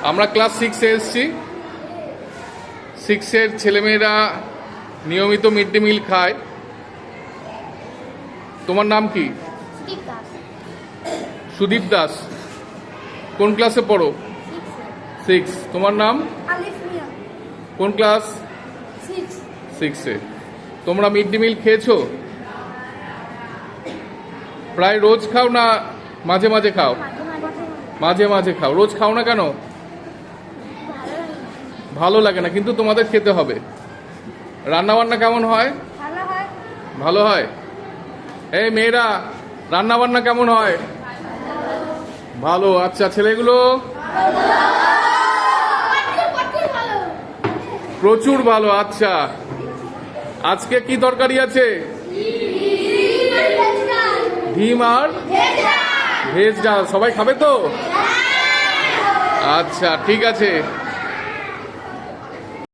আমরা ক্লাস 6-এ এসেছি। 6-এর ছেলেমেয়েরা নিয়মিত মিড ডে মিল খায়। তোমার নাম কি? সুদীপ দাস। সুদীপ দাস। কোন ক্লাসে পড়ো? 6। তোমার নাম? আলিফ মিয়া। কোন ক্লাস? 6। 6-এ। তোমরা মিড ডে মিল খেয়েছো? প্রায় রোজ খাও না মাঝে মাঝে খাও? মাঝে মাঝে খাও। রোজ খাও না কেন? ভালো লাগে না, কিন্তু তোমাদের খেতে হবে। রান্না বান্না কেমন হয়? ভালো হয়। ভালো হয়। এই মেয়েরা, রান্না বান্না কেমন হয়? ভালো। আচ্ছা, ছেলেগুলো? প্রচুর ভালো। আচ্ছা, আজকে কি তরকারি আছে? ডিম আর ভেজ ডাল। সবাই খাবে তো? আচ্ছা, ঠিক আছে।